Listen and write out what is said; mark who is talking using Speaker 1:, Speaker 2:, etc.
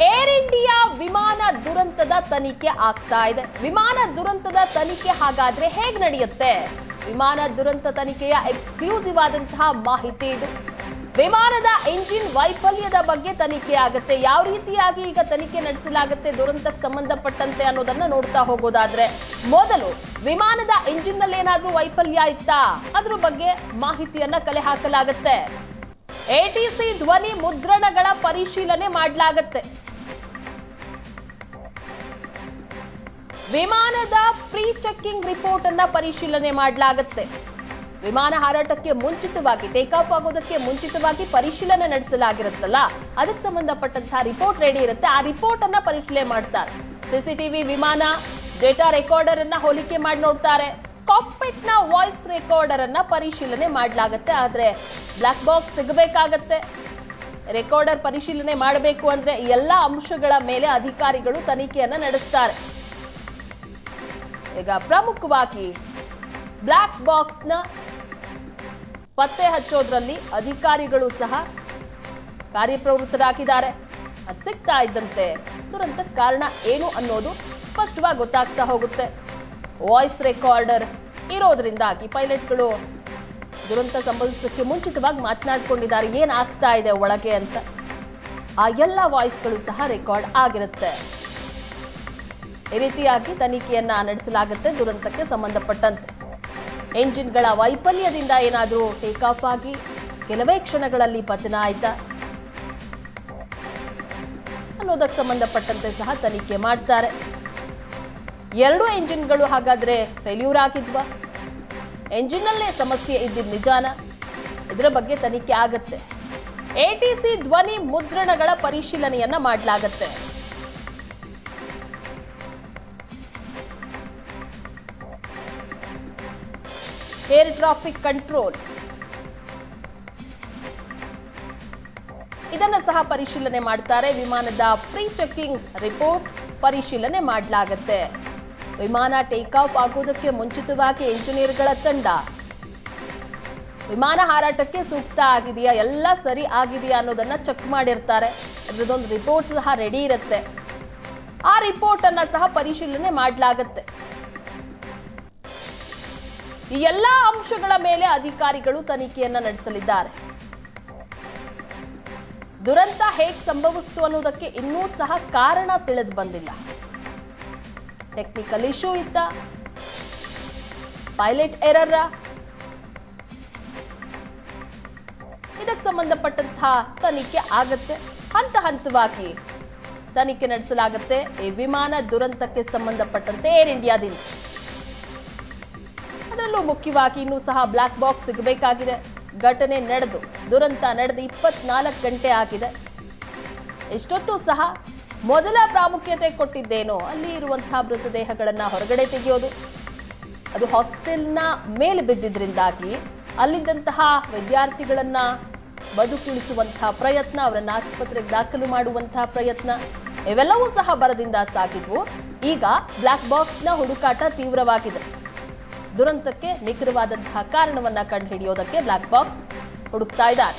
Speaker 1: Air India ವಿಮಾನ ದುರಂತದ ತನಿಖೆ ಆಗ್ತಾ ಇದೆ. ವಿಮಾನ ದುರಂತದ ತನಿಖೆ ಹಾಗಾದ್ರೆ ಹೇಗೆ ನಡೆಯುತ್ತೆ? ವಿಮಾನ ದುರಂತ ತನಿಖೆಯ ಎಕ್ಸ್ಕ್ಲೂಸಿವ್ ಆದಂತಹ ಮಾಹಿತಿ ಇದು. ವಿಮಾನದ ಎಂಜಿನ್ ವೈಫಲ್ಯದ ಬಗ್ಗೆ ತನಿಖೆ ಆಗುತ್ತೆ. ಯಾವ ರೀತಿಯಾಗಿ ಈಗ ತನಿಖೆ ನಡೆಸಲಾಗುತ್ತೆ ದುರಂತಕ್ಕೆ ಸಂಬಂಧಪಟ್ಟಂತೆ ಅನ್ನೋದನ್ನ ನೋಡ್ತಾ ಹೋಗೋದಾದ್ರೆ, ಮೊದಲು ವಿಮಾನದ ಎಂಜಿನ್ ನಲ್ಲಿ ಏನಾದ್ರೂ ವೈಫಲ್ಯ ಇತ್ತಾ ಅದ್ರ ಬಗ್ಗೆ ಮಾಹಿತಿಯನ್ನ ಕಲೆ ಹಾಕಲಾಗುತ್ತೆ. ಎಟಿಸಿ ಧ್ವನಿ ಮುದ್ರಣಗಳ ಪರಿಶೀಲನೆ ಮಾಡಲಾಗುತ್ತೆ. ವಿಮಾನದ ಪ್ರೀ ಚೆಕಿಂಗ್ ರಿಪೋರ್ಟ್ ಅನ್ನ ಪರಿಶೀಲನೆ ಮಾಡಲಾಗುತ್ತೆ. ವಿಮಾನ ಹಾರಾಟಕ್ಕೆ ಮುಂಚಿತವಾಗಿ, ಟೇಕ್ ಆಫ್ ಆಗೋದಕ್ಕೆ ಮುಂಚಿತವಾಗಿ ಪರಿಶೀಲನೆ ನಡೆಸಲಾಗಿರುತ್ತಲ್ಲ, ಅದಕ್ಕೆ ಸಂಬಂಧಪಟ್ಟಂತಹ ರಿಪೋರ್ಟ್ ರೆಡಿ ಇರುತ್ತೆ. ಆ ರಿಪೋರ್ಟ್ ಅನ್ನ ಪರಿಶೀಲನೆ ಮಾಡ್ತಾರೆ. ಸಿಸಿಟಿವಿ ವಿಮಾನ ಡೇಟಾ ರೆಕಾರ್ಡರ್ ಅನ್ನ ಹೋಲಿಕೆ ಮಾಡಿ ನೋಡ್ತಾರೆ. ಕಾಕ್ಪಿಟ್ ನ ವಾಯ್ಸ್ ರೆಕಾರ್ಡರ್ ಅನ್ನ ಪರಿಶೀಲನೆ ಮಾಡಲಾಗುತ್ತೆ. ಆದ್ರೆ ಬ್ಲಾಕ್ ಬಾಕ್ಸ್ ಸಿಗಬೇಕಾಗತ್ತೆ. ರೆಕಾರ್ಡರ್ ಪರಿಶೀಲನೆ ಮಾಡಬೇಕು ಅಂದ್ರೆ ಎಲ್ಲ ಅಂಶಗಳ ಮೇಲೆ ಅಧಿಕಾರಿಗಳು ತನಿಖೆಯನ್ನ ನಡೆಸ್ತಾರೆ. ಈಗ ಪ್ರಮುಖವಾಗಿ ಬ್ಲಾಕ್ ಬಾಕ್ಸ್ ನ ಪತ್ತೆ ಹಚ್ಚೋದ್ರಲ್ಲಿ ಅಧಿಕಾರಿಗಳು ಸಹ ಕಾರ್ಯಪ್ರವೃತ್ತರಾಗಿದ್ದಾರೆ. ಅದು ಸಿಗ್ತಾ ಇದ್ದಂತೆ ದುರಂತ ಕಾರಣ ಏನು ಅನ್ನೋದು ಸ್ಪಷ್ಟವಾಗಿ ಗೊತ್ತಾಗ್ತಾ ಹೋಗುತ್ತೆ. ವಾಯ್ಸ್ ರೆಕಾರ್ಡರ್ ಇರೋದ್ರಿಂದಾಗಿ ಪೈಲಟ್ಗಳು ದುರಂತ ಸಂಭವಿಸೋದಕ್ಕೆ ಮುಂಚಿತವಾಗಿ ಮಾತನಾಡ್ಕೊಂಡಿದ್ದಾರೆ, ಏನಾಗ್ತಾ ಇದೆ ಒಳಗೆ ಅಂತ. ಆ ಎಲ್ಲ ವಾಯ್ಸ್ಗಳು ಸಹ ರೆಕಾರ್ಡ್ ಆಗಿರುತ್ತೆ. ಈ ರೀತಿಯಾಗಿ ತನಿಖೆಯನ್ನ ನಡೆಸಲಾಗುತ್ತೆ ದುರಂತಕ್ಕೆ ಸಂಬಂಧಪಟ್ಟಂತೆ. ಎಂಜಿನ್ಗಳ ವೈಫಲ್ಯದಿಂದ ಏನಾದರೂ ಟೇಕ್ ಆಫ್ ಆಗಿ ಕೆಲವೇ ಕ್ಷಣಗಳಲ್ಲಿ ಪತನ ಆಯ್ತಾ ಅನ್ನೋದಕ್ಕೆ ಸಂಬಂಧಪಟ್ಟಂತೆ ಸಹ ತನಿಖೆ ಮಾಡ್ತಾರೆ. ಎರಡು ಎಂಜಿನ್ಗಳು ಹಾಗಾದ್ರೆ ಫೇಲ್ಯೂರ್ ಆಗಿದ್ವಾ? ಎಂಜಿನ್ನಲ್ಲೇ ಸಮಸ್ಯೆ ಇದ್ದಿದ್ದು ನಿಜಾನ? ಇದರ ಬಗ್ಗೆ ತನಿಖೆ ಆಗುತ್ತೆ. ಎಟಿಸಿ ಧ್ವನಿ ಮುದ್ರಣಗಳ ಪರಿಶೀಲನೆಯನ್ನ ಮಾಡಲಾಗುತ್ತೆ. ಏರ್ ಟ್ರಾಫಿಕ್ ಕಂಟ್ರೋಲ್ ಇದನ್ನ ಸಹ ಪರಿಶೀಲನೆ ಮಾಡ್ತಾರೆ. ವಿಮಾನದ ಪ್ರೀ ಚೆಕಿಂಗ್ ರಿಪೋರ್ಟ್ ಪರಿಶೀಲನೆ ಮಾಡಲಾಗುತ್ತೆ. ವಿಮಾನ ಟೇಕ್ ಆಫ್ ಆಗೋದಕ್ಕೆ ಮುಂಚಿತವಾಗಿ ಇಂಜಿನಿಯರ್ಗಳ ತಂಡ ವಿಮಾನ ಹಾರಾಟಕ್ಕೆ ಸೂಕ್ತ ಆಗಿದೆಯಾ, ಎಲ್ಲ ಸರಿ ಆಗಿದೆಯಾ ಅನ್ನೋದನ್ನ ಚೆಕ್ ಮಾಡಿರ್ತಾರೆ. ಅದರದೊಂದು ರಿಪೋರ್ಟ್ ಸಹ ರೆಡಿ ಇರುತ್ತೆ. ಆ ರಿಪೋರ್ಟ್ ಅನ್ನ ಸಹ ಪರಿಶೀಲನೆ ಮಾಡಲಾಗುತ್ತೆ. ಈ ಎಲ್ಲಾ ಅಂಶಗಳ ಮೇಲೆ ಅಧಿಕಾರಿಗಳು ತನಿಖೆಯನ್ನ ನಡೆಸಲಿದ್ದಾರೆ. ದುರಂತ ಹೇಗೆ ಸಂಭವಿಸಿತು ಅನ್ನೋದಕ್ಕೆ ಇನ್ನೂ ಸಹ ಕಾರಣ ತಿಳಿದು ಬಂದಿಲ್ಲ. ಟೆಕ್ನಿಕಲ್ ಇಶ್ಯೂ ಇತ್ತ, ಪೈಲಟ್ ಎರರ್, ಇದಕ್ಕೆ ಸಂಬಂಧಪಟ್ಟಂತಹ ತನಿಖೆ ಆಗತ್ತೆ. ಹಂತ ಹಂತವಾಗಿ ತನಿಖೆ ನಡೆಸಲಾಗುತ್ತೆ ಈ ವಿಮಾನ ದುರಂತಕ್ಕೆ ಸಂಬಂಧಪಟ್ಟಂತೆ ಏರ್ ಇಂಡಿಯಾದಿಂದ. ಅದರಲ್ಲೂ ಮುಖ್ಯವಾಗಿ ಇನ್ನೂ ಸಹ ಬ್ಲಾಕ್ ಬಾಕ್ಸ್ ಸಿಗಬೇಕಾಗಿದೆ. ಘಟನೆ ನಡೆದು ದುರಂತ ನಡೆದು 24 ಗಂಟೆ ಆಗಿದೆ. ಇಷ್ಟೊತ್ತು ಸಹ ಮೊದಲ ಪ್ರಾಮುಖ್ಯತೆ ಕೊಟ್ಟಿದ್ದೇನೋ ಅಲ್ಲಿ ಇರುವಂತಹ ಮೃತದೇಹಗಳನ್ನ ಹೊರಗಡೆ ತೆಗೆಯೋದು. ಅದು ಹಾಸ್ಟೆಲ್ನ ಮೇಲೆ ಬಿದ್ದಿದ್ರಿಂದಾಗಿ ಅಲ್ಲಿದ್ದಂತಹ ವಿದ್ಯಾರ್ಥಿಗಳನ್ನ ಬದುಕುಳಿಸುವಂತಹ ಪ್ರಯತ್ನ, ಅವರನ್ನ ಆಸ್ಪತ್ರೆಗೆ ದಾಖಲು ಮಾಡುವಂತಹ ಪ್ರಯತ್ನ, ಇವೆಲ್ಲವೂ ಸಹ ಬರದಿಂದ ಸಾಗಿದ್ವು. ಈಗ ಬ್ಲಾಕ್ ಬಾಕ್ಸ್ನ ಹುಡುಕಾಟ ತೀವ್ರವಾಗಿದೆ. ದುರಂತಕ್ಕೆ ನಿಖರವಾದಂತಹ ಕಾರಣವನ್ನ ಕಂಡುಹಿಡಿಯೋದಕ್ಕೆ ಬ್ಲಾಕ್ ಬಾಕ್ಸ್ ಹುಡುಕ್ತಾ ಇದ್ದಾರೆ.